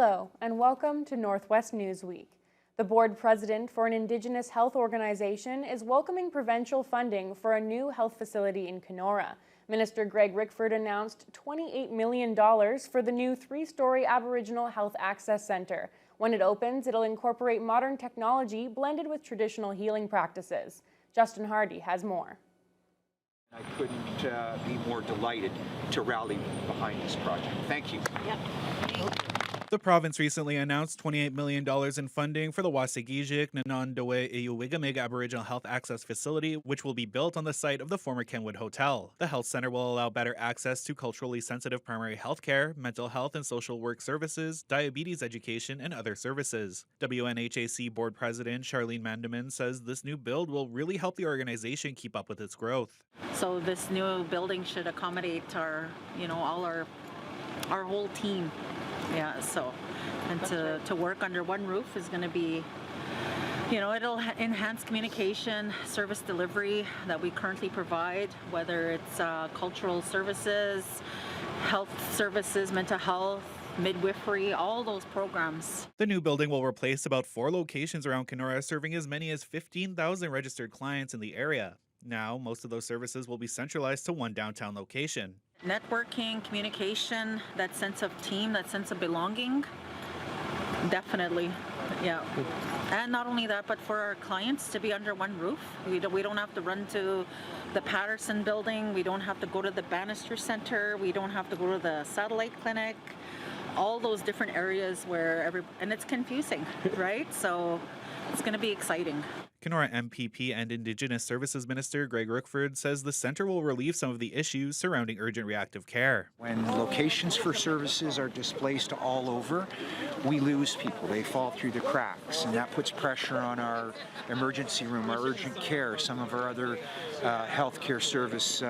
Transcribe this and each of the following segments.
Hello, and welcome to Northwest Newsweek. The board president for an Indigenous health organization is welcoming provincial funding for a new health facility in Kenora. Minister Greg Rickford announced $28 million for the new 3-story Aboriginal Health Access Centre. When it opens, it'll incorporate modern technology blended with traditional healing practices. Justin Hardy has more. I couldn't be more delighted to rally behind this project. Thank you. Yep. The province recently announced $28 million in funding for the Wasigijik Nanondawe Eyuwigamig Aboriginal Health Access Facility, which will be built on the site of the former Kenwood Hotel. The health center will allow better access to culturally sensitive primary health care, mental health and social work services, diabetes education, and other services. WNHAC Board President Charlene Mandaman says this new build will really help the organization keep up with its growth. So this new building should accommodate our, our whole team. Yeah, so, and to work under one roof is going to be, it'll enhance communication, service delivery that we currently provide, whether it's cultural services, health services, mental health, midwifery, all those programs. The new building will replace about 4 locations around Kenora, serving as many as 15,000 registered clients in the area. Now, most of those services will be centralized to one downtown location. Networking, communication, that sense of team, that sense of belonging, definitely, yeah. And not only that, but for our clients to be under one roof. We don't have to run to the Patterson building. We don't have to go to the Bannister Center. We don't have to go to the satellite clinic. All those different areas and it's confusing, right? So it's going to be exciting. Kenora MPP and Indigenous Services Minister Greg Rickford says the centre will relieve some of the issues surrounding urgent reactive care. When locations for services are displaced all over, we lose people. They fall through the cracks, and that puts pressure on our emergency room, our urgent care, some of our other healthcare service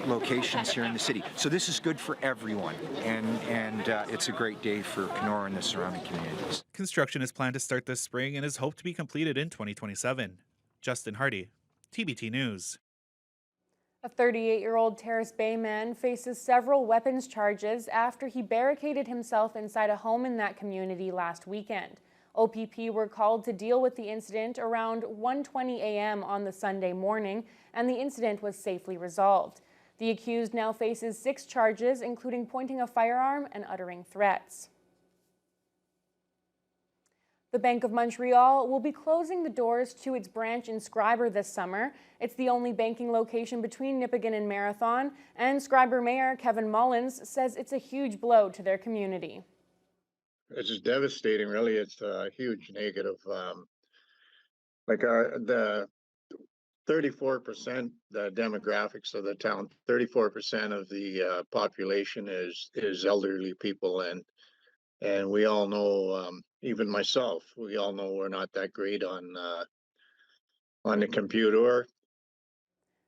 locations here in the city. So this is good for everyone, and it's a great day for Kenora and the surrounding communities. Construction is planned to start this spring and is hoped to be completed in 2027. Justin Hardy, TBT News. A 38-year-old Terrace Bay man faces several weapons charges after he barricaded himself inside a home in that community last weekend. OPP were called to deal with the incident around 1:20 a.m. on the Sunday morning, and the incident was safely resolved. The accused now faces 6 charges, including pointing a firearm and uttering threats. The Bank of Montreal will be closing the doors to its branch in Scriber this summer. It's the only banking location between Nipigon and Marathon, and Scriber Mayor Kevin Mullins says it's a huge blow to their community. It's just devastating, really. It's a huge negative. The 34%, the demographics of the town, 34% of the population is elderly people, and we all know, even myself, we all know we're not that great on the computer.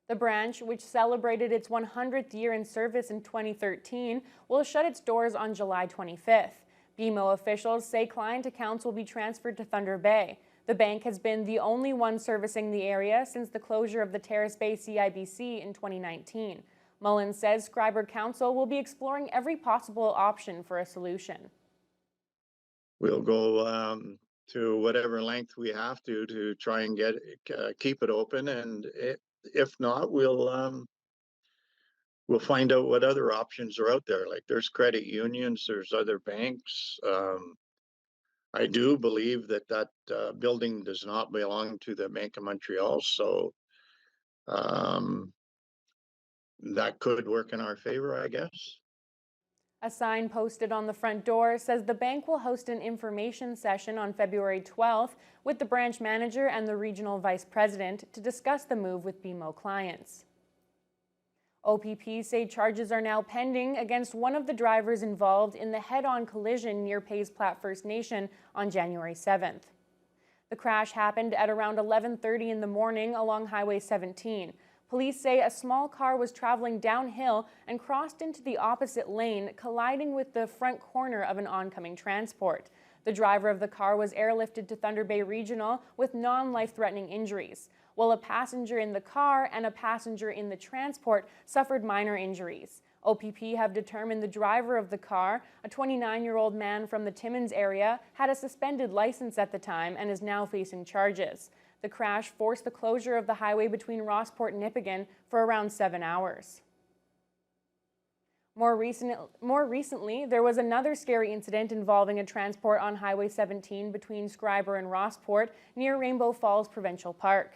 The branch, which celebrated its 100th year in service in 2013, will shut its doors on July 25th. BMO officials say client accounts will be transferred to Thunder Bay. The bank has been the only one servicing the area since the closure of the Terrace Bay CIBC in 2019. Mullins says Scriber Council will be exploring every possible option for a solution. We'll go to whatever length we have to try and keep it open, and if not, we'll find out what other options are out there. Like there's credit unions, there's other banks. I do believe that building does not belong to the Bank of Montreal, so that could work in our favor, I guess. A sign posted on the front door says the bank will host an information session on February 12th with the branch manager and the regional vice president to discuss the move with BMO clients. OPP say charges are now pending against one of the drivers involved in the head-on collision near Pays Plat First Nation on January 7th. The crash happened at around 11:30 in the morning along Highway 17. Police say a small car was traveling downhill and crossed into the opposite lane, colliding with the front corner of an oncoming transport. The driver of the car was airlifted to Thunder Bay Regional with non-life-threatening injuries, while a passenger in the car and a passenger in the transport suffered minor injuries. OPP have determined the driver of the car, a 29-year-old man from the Timmins area, had a suspended license at the time and is now facing charges. The crash forced the closure of the highway between Rossport and Nipigon for around 7 hours. More recently, there was another scary incident involving a transport on Highway 17 between Scriber and Rossport near Rainbow Falls Provincial Park.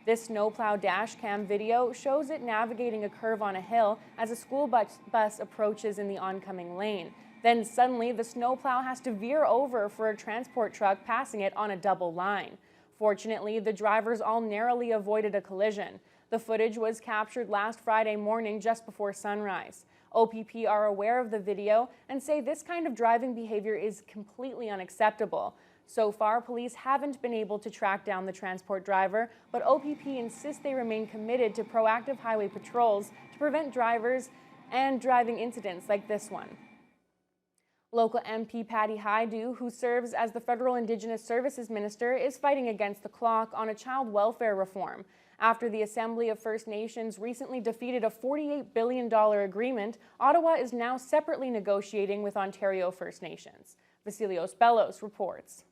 This snowplow dash cam video shows it navigating a curve on a hill as a school bus approaches in the oncoming lane. Then suddenly, the snowplow has to veer over for a transport truck passing it on a double line. Fortunately, the drivers all narrowly avoided a collision. The footage was captured last Friday morning just before sunrise. OPP are aware of the video and say this kind of driving behavior is completely unacceptable. So far, police haven't been able to track down the transport driver, but OPP insists they remain committed to proactive highway patrols to prevent drivers and driving incidents like this one. Local MP Patty Hajdu, who serves as the Federal Indigenous Services Minister, is fighting against the clock on a child welfare reform. After the Assembly of First Nations recently defeated a $48 billion agreement, Ottawa is now separately negotiating with Ontario First Nations. Vasilios Bellos reports.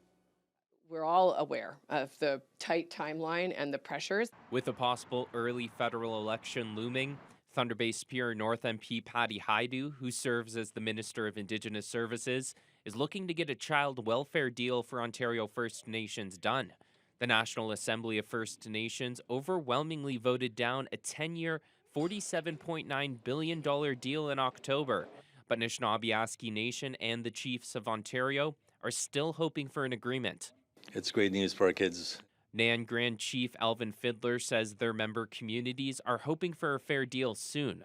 We're all aware of the tight timeline and the pressures. With a possible early federal election looming, Thunder Bay Superior North MP Patty Hajdu, who serves as the Minister of Indigenous Services, is looking to get a child welfare deal for Ontario First Nations done. The National Assembly of First Nations overwhelmingly voted down a 10-year, $47.9 billion deal in October. But Anishinaabe Nation and the Chiefs of Ontario are still hoping for an agreement. It's great news for our kids. NAN Grand Chief Alvin Fiddler says their member communities are hoping for a fair deal soon.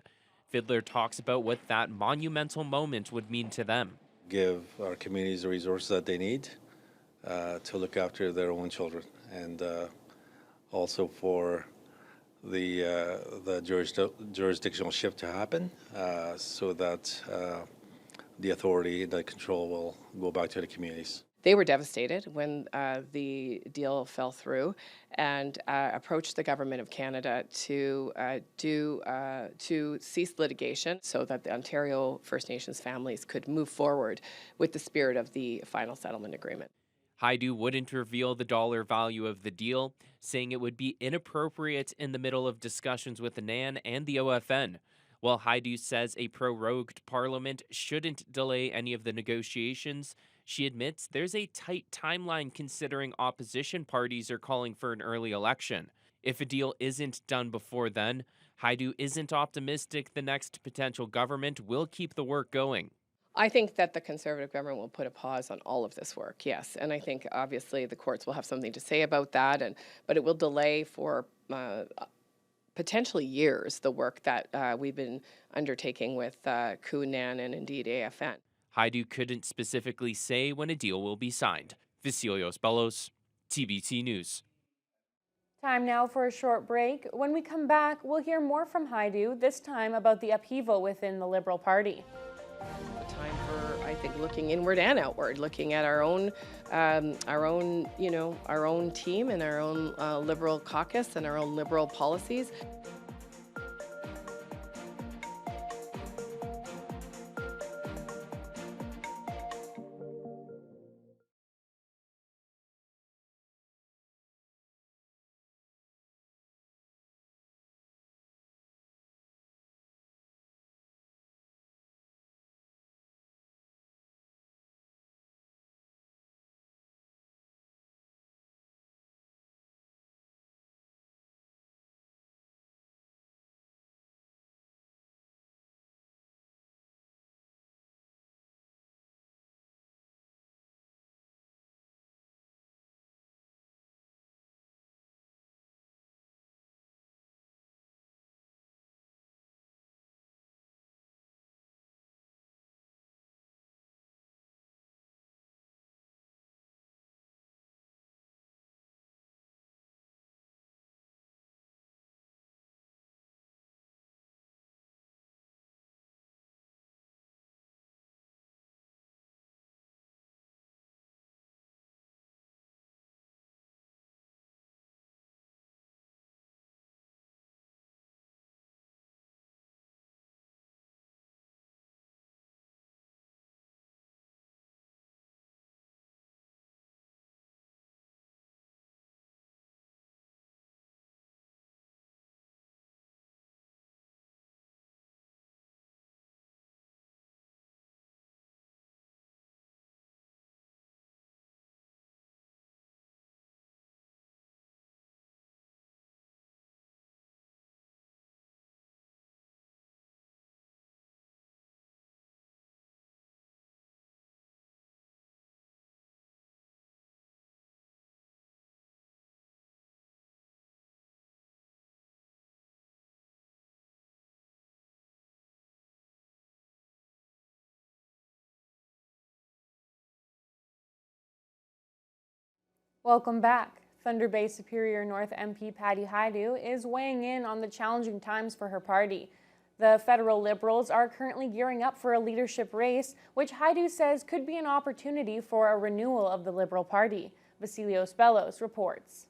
Fiddler talks about what that monumental moment would mean to them. Give our communities the resources that they need to look after their own children, and also for the jurisdictional shift to happen so that the authority, the control will go back to the communities. They were devastated when the deal fell through, and approached the Government of Canada to cease litigation so that the Ontario First Nations families could move forward with the spirit of the final settlement agreement. Hajdu wouldn't reveal the dollar value of the deal, saying it would be inappropriate in the middle of discussions with the NAN and the OFN. While Hajdu says a prorogued parliament shouldn't delay any of the negotiations, she admits there's a tight timeline considering opposition parties are calling for an early election. If a deal isn't done before then, Hajdu isn't optimistic the next potential government will keep the work going. I think that the Conservative government will put a pause on all of this work, yes. And I think obviously the courts will have something to say about that, but it will delay for potentially years the work that we've been undertaking with COO, NAN, and indeed AFN. Hajdu couldn't specifically say when a deal will be signed. Vasilios Bellos, TBT News. Time now for a short break. When we come back, we'll hear more from Hajdu, this time about the upheaval within the Liberal Party. A time for, I think, looking inward and outward, looking at our own team and our own Liberal caucus and our own Liberal policies. Welcome back. Thunder Bay Superior North MP Patty Haidu is weighing in on the challenging times for her party. The federal Liberals are currently gearing up for a leadership race, which Haidu says could be an opportunity for a renewal of the Liberal Party. Vasilios Bellos reports.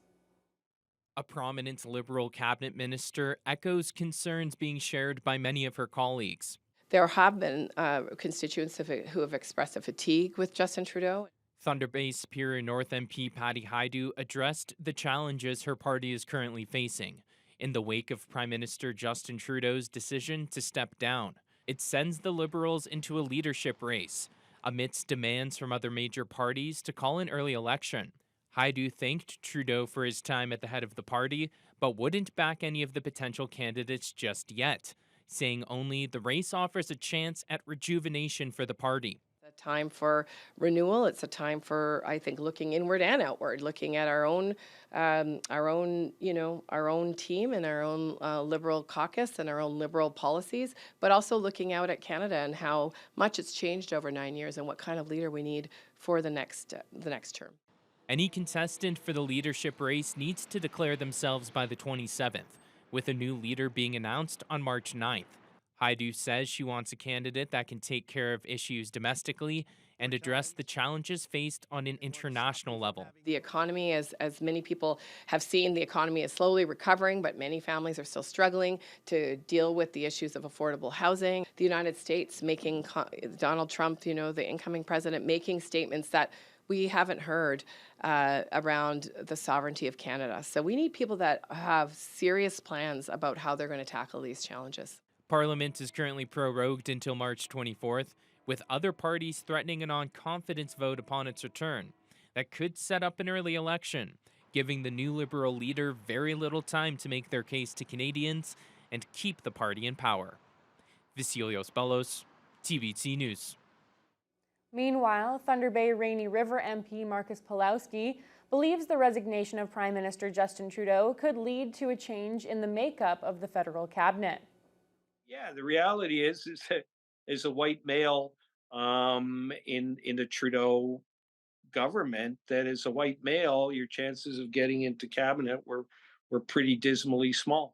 A prominent Liberal cabinet minister echoes concerns being shared by many of her colleagues. There have been constituents who have expressed a fatigue with Justin Trudeau. Thunder Bay Superior North MP Patty Haidu addressed the challenges her party is currently facing in the wake of Prime Minister Justin Trudeau's decision to step down. It sends the Liberals into a leadership race amidst demands from other major parties to call an early election. Haidu thanked Trudeau for his time at the head of the party, but wouldn't back any of the potential candidates just yet, saying only the race offers a chance at rejuvenation for the party. A time for renewal. It's a time for, I think, looking inward and outward, looking at our own team and our own Liberal caucus and our own Liberal policies, but also looking out at Canada and how much it's changed over 9 years and what kind of leader we need for the next term. Any contestant for the leadership race needs to declare themselves by the 27th, with a new leader being announced on March 9th. Haidu says she wants a candidate that can take care of issues domestically and address the challenges faced on an international level. The economy, as many people have seen, the economy is slowly recovering, but many families are still struggling to deal with the issues of affordable housing. The United States making, Donald Trump, the incoming president, making statements that we haven't heard around the sovereignty of Canada. So we need people that have serious plans about how they're going to tackle these challenges. Parliament is currently prorogued until March 24th, with other parties threatening a non-confidence vote upon its return that could set up an early election, giving the new Liberal leader very little time to make their case to Canadians and keep the party in power. Vasilios Bellos, TVT News. Meanwhile, Thunder Bay Rainy River MP Marcus Palowski believes the resignation of Prime Minister Justin Trudeau could lead to a change in the makeup of the federal cabinet. Yeah, the reality is that as a white male in the Trudeau government, that as a white male, your chances of getting into cabinet were pretty dismally small.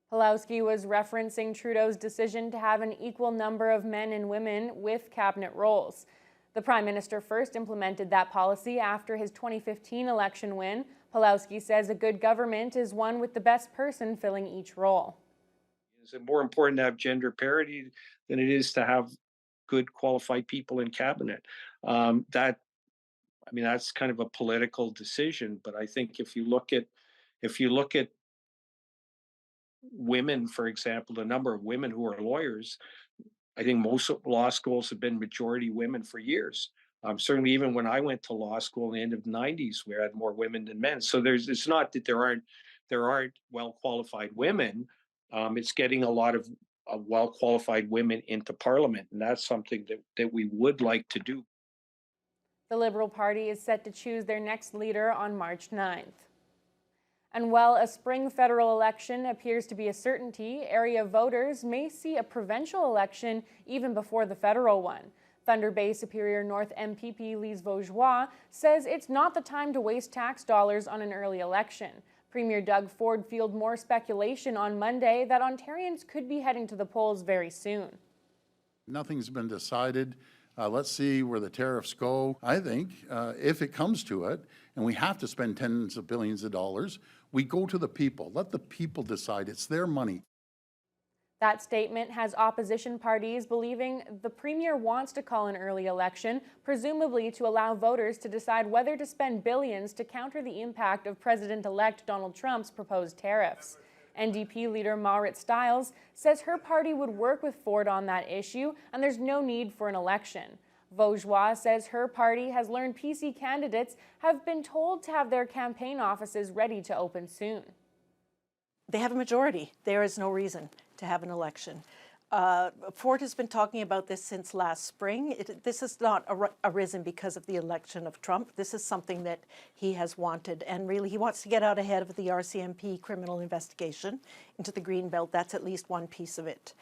Palowski was referencing Trudeau's decision to have an equal number of men and women with cabinet roles. The Prime Minister first implemented that policy after his 2015 election win. Palowski says a good government is one with the best person filling each role. Is it more important to have gender parity than it is to have good qualified people in cabinet? That's kind of a political decision, but I think if you look at women, for example, the number of women who are lawyers, I think most law schools have been majority women for years. Certainly, even when I went to law school in the end of the 90s, we had more women than men. So it's not that there aren't well-qualified women. It's getting a lot of well-qualified women into Parliament, and that's something that we would like to do. The Liberal Party is set to choose their next leader on March 9th. And while a spring federal election appears to be a certainty, area voters may see a provincial election even before the federal one. Thunder Bay Superior North MPP Lise Vaugeois says it's not the time to waste tax dollars on an early election. Premier Doug Ford fueled more speculation on Monday that Ontarians could be heading to the polls very soon. Nothing's been decided. Let's see where the tariffs go. I think if it comes to it, and we have to spend tens of billions of dollars, we go to the people. Let the people decide. It's their money. That statement has opposition parties believing the Premier wants to call an early election, presumably to allow voters to decide whether to spend billions to counter the impact of President-elect Donald Trump's proposed tariffs. NDP leader Marit Stiles says her party would work with Ford on that issue and there's no need for an election. Vaugeois says her party has learned PC candidates have been told to have their campaign offices ready to open soon. They have a majority. There is no reason to have an election. Ford has been talking about this since last spring. This has not arisen because of the election of Trump. This is something that he has wanted, and really he wants to get out ahead of the RCMP criminal investigation into the Greenbelt. That's at least one piece of it.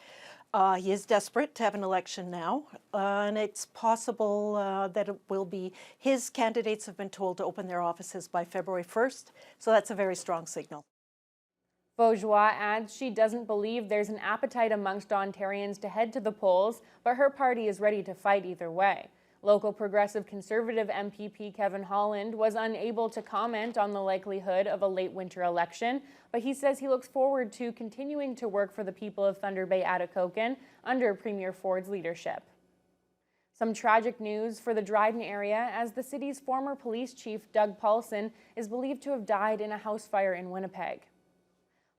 He is desperate to have an election now, and it's possible that it will be. His candidates have been told to open their offices by February 1st, so that's a very strong signal. Beaujois adds she doesn't believe there's an appetite amongst Ontarians to head to the polls, but her party is ready to fight either way. Local Progressive Conservative MPP Kevin Holland was unable to comment on the likelihood of a late winter election, but he says he looks forward to continuing to work for the people of Thunder Bay Atikokan under Premier Ford's leadership. Some tragic news for the Dryden area as the city's former police chief, Doug Paulson, is believed to have died in a house fire in Winnipeg.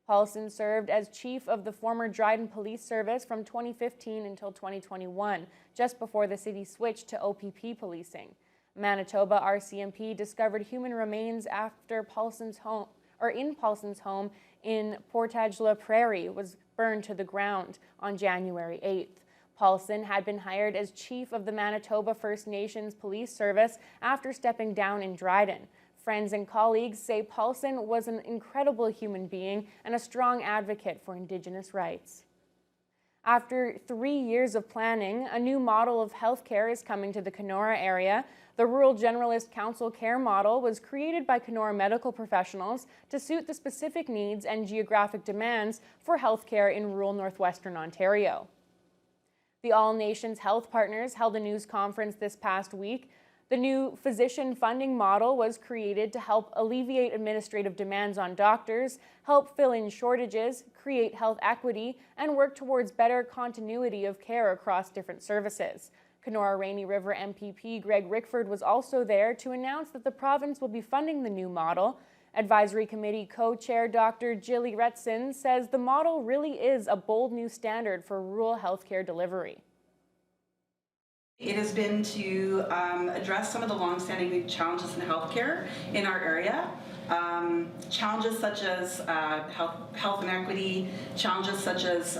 Paulson served as chief of the former Dryden Police Service from 2015 until 2021, just before the city switched to OPP policing. Manitoba RCMP discovered human remains after Paulson's home, in Paulson's home in Portage-la Prairie was burned to the ground on January 8th. Paulson had been hired as chief of the Manitoba First Nations Police Service after stepping down in Dryden. Friends and colleagues say Paulson was an incredible human being and a strong advocate for Indigenous rights. After 3 years of planning, a new model of healthcare is coming to the Kenora area. The Rural Generalist Council Care Model was created by Kenora medical professionals to suit the specific needs and geographic demands for healthcare in rural northwestern Ontario. The All Nations Health Partners held a news conference this past week. The new physician funding model was created to help alleviate administrative demands on doctors, help fill in shortages, create health equity, and work towards better continuity of care across different services. Kenora Rainy River MPP Greg Rickford was also there to announce that the province will be funding the new model. Advisory Committee co-chair Dr. Jilly Retson says the model really is a bold new standard for rural healthcare delivery. It has been to address some of the long-standing challenges in healthcare in our area. Challenges such as health inequity, challenges such as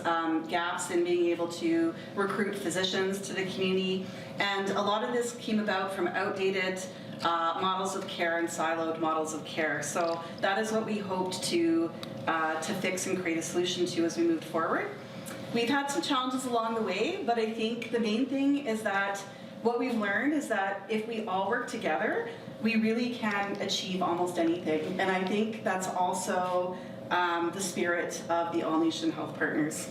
gaps in being able to recruit physicians to the community. And a lot of this came about from outdated models of care and siloed models of care. So that is what we hoped to fix and create a solution to as we moved forward. We've had some challenges along the way, but I think the main thing is that what we've learned is that if we all work together, we really can achieve almost anything. And I think that's also the spirit of the All Nation Health Partners.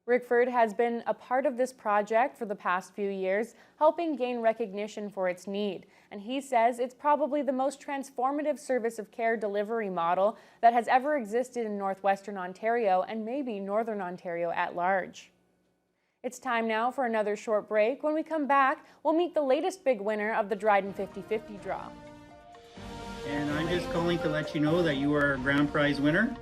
Rickford has been a part of this project for the past few years, helping gain recognition for its need. And he says it's probably the most transformative service of care delivery model that has ever existed in northwestern Ontario and maybe northern Ontario at large. It's time now for another short break. When we come back, we'll meet the latest big winner of the Dryden 50-50 draw. And I'm just calling to let you know that you are a grand prize winner.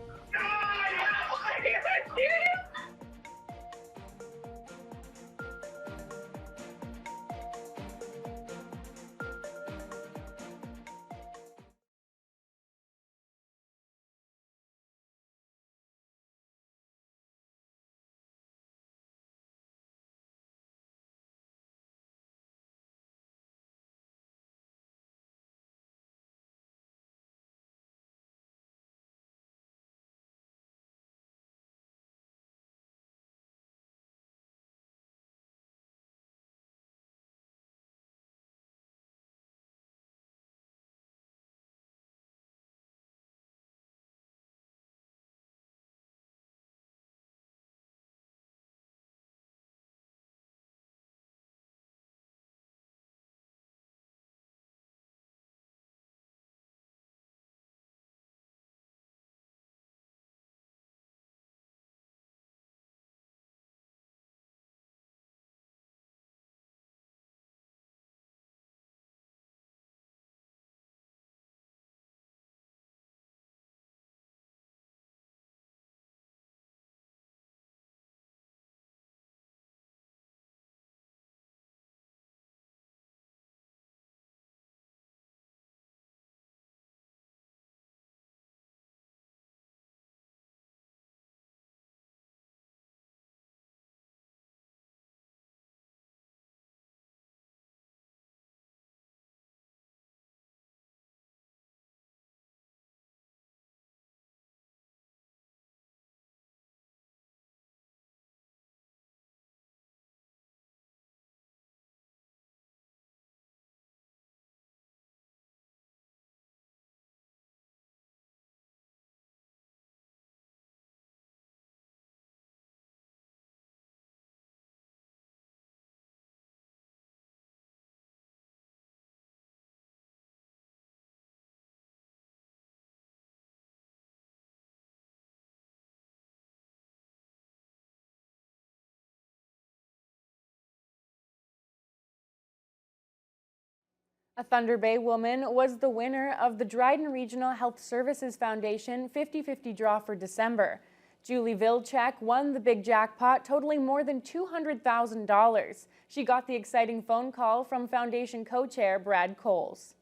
A Thunder Bay woman was the winner of the Dryden Regional Health Services Foundation 50-50 draw for December. Julie Vilchek won the big jackpot, totaling more than $200,000. She got the exciting phone call from Foundation co-chair Brad Coles.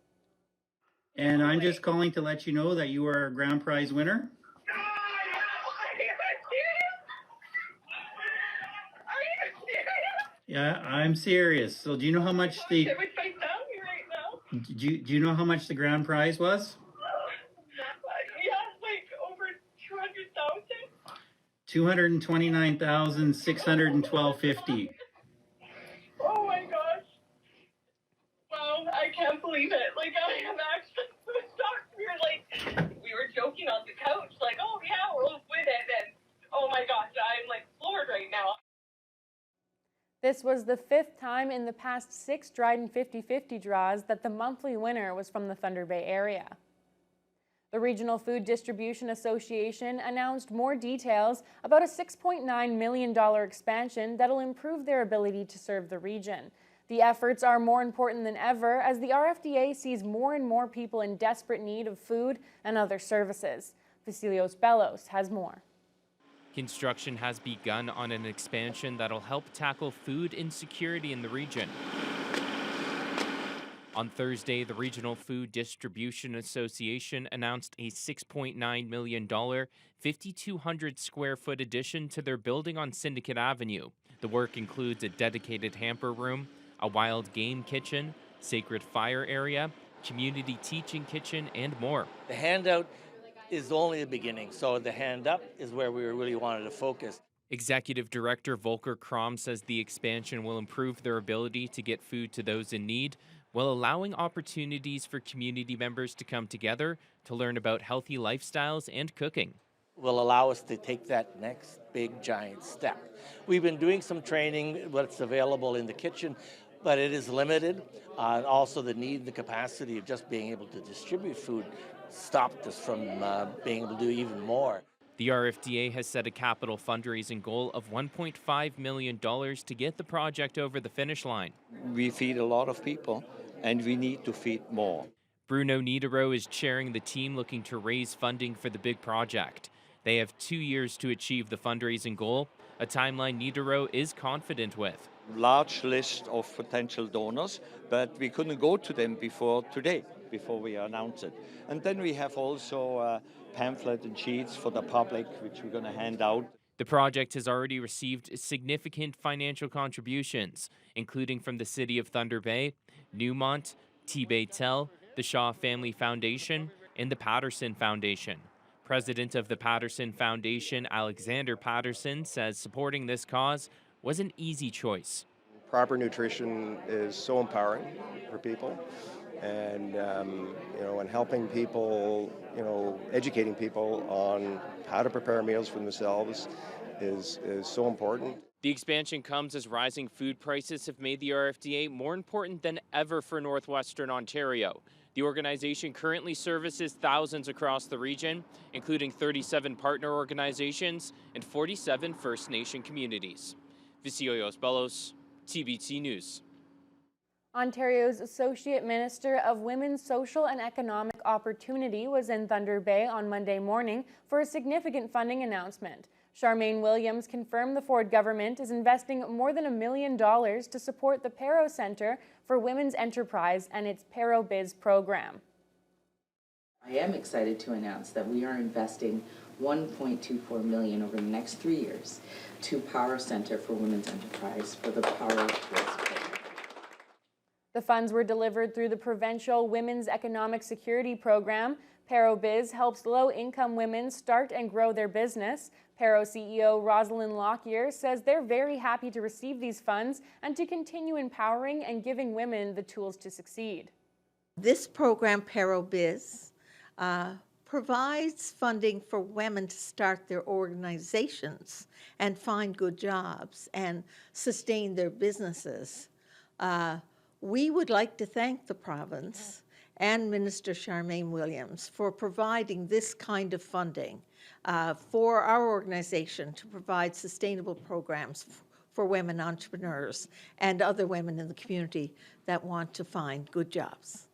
And I'm just calling to let you know that you are our grand prize winner. Yeah, I'm serious. So do you know how much the do you know how much the grand prize was? Yeah, like over 200,000. $229,612.50. Oh my gosh. Wow, I can't believe it. Like I am actually so shocked. We were joking on the couch, like, oh yeah, we'll win it, and oh my gosh, I'm like floored right now. This was the 5th time in the past 6 Dryden 50-50 draws that the monthly winner was from the Thunder Bay area. The Regional Food Distribution Association announced more details about a $6.9 million expansion that'll improve their ability to serve the region. The efforts are more important than ever as the RFDA sees more and more people in desperate need of food and other services. Vasilios Bellos has more. Construction has begun on an expansion that'll help tackle food insecurity in the region. On Thursday, the Regional Food Distribution Association announced a $6.9 million, 5,200 square foot addition to their building on Syndicate Avenue. The work includes a dedicated hamper room, a wild game kitchen, sacred fire area, community teaching kitchen, and more. The handout is only the beginning, so the hand up is where we really wanted to focus. Executive Director Volker Krom says the expansion will improve their ability to get food to those in need, while allowing opportunities for community members to come together to learn about healthy lifestyles and cooking. Will allow us to take that next big giant step. We've been doing some training, what's available in the kitchen, but it is limited. Also the need, the capacity of just being able to distribute food stopped us from being able to do even more. The RFDA has set a capital fundraising goal of $1.5 million to get the project over the finish line. We feed a lot of people, and we need to feed more. Bruno Niederoh is chairing the team looking to raise funding for the big project. They have 2 years to achieve the fundraising goal, a timeline Niederoh is confident with. Large list of potential donors, but we couldn't go to them before today, before we announce it. And then we have also pamphlet and sheets for the public, which we're going to hand out. The project has already received significant financial contributions, including from the City of Thunder Bay, Newmont, T-Bay-Tel, the Shaw Family Foundation, and the Patterson Foundation. President of the Patterson Foundation, Alexander Patterson, says supporting this cause was an easy choice. Proper nutrition is so empowering for people, and and helping people, educating people on how to prepare meals for themselves is so important. The expansion comes as rising food prices have made the RFDA more important than ever for Northwestern Ontario. The organization currently services thousands across the region, including 37 partner organizations and 47 First Nation communities. Vasilios Bellos, TBT News. Ontario's Associate Minister of Women's Social and Economic Opportunity was in Thunder Bay on Monday morning for a significant funding announcement. Charmaine Williams confirmed the Ford government is investing more than $1 million to support the Paro Centre for Women's Enterprise and its Paro Biz program. I am excited to announce that we are investing $1.24 million over the next 3 years to Paro Centre for Women's Enterprise for the Paro Biz program. The funds were delivered through the Provincial Women's Economic Security Program. Paro Biz helps low-income women start and grow their business. Paro CEO Rosalind Lockyer says they're very happy to receive these funds and to continue empowering and giving women the tools to succeed. This program, Paro Biz, provides funding for women to start their organizations and find good jobs and sustain their businesses. We would like to thank the province and Minister Charmaine Williams for providing this kind of funding for our organization to provide sustainable programs for women entrepreneurs and other women in the community that want to find good jobs.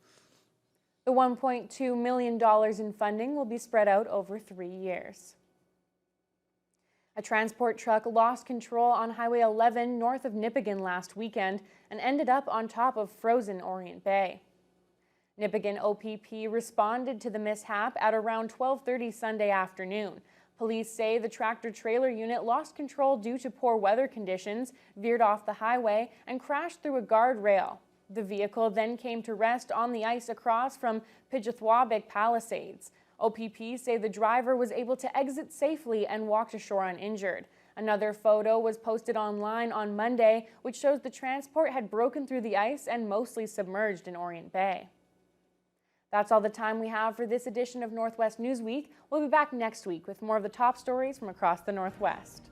The $1.2 million in funding will be spread out over 3 years. A transport truck lost control on Highway 11 north of Nipigon last weekend and ended up on top of frozen Orient Bay. Nipigon OPP responded to the mishap at around 12:30 Sunday afternoon. Police say the tractor-trailer unit lost control due to poor weather conditions, veered off the highway, and crashed through a guardrail. The vehicle then came to rest on the ice across from Pidgeothabig Palisades. OPP say the driver was able to exit safely and walked ashore uninjured. Another photo was posted online on Monday, which shows the transport had broken through the ice and mostly submerged in Orient Bay. That's all the time we have for this edition of Northwest Newsweek. We'll be back next week with more of the top stories from across the Northwest.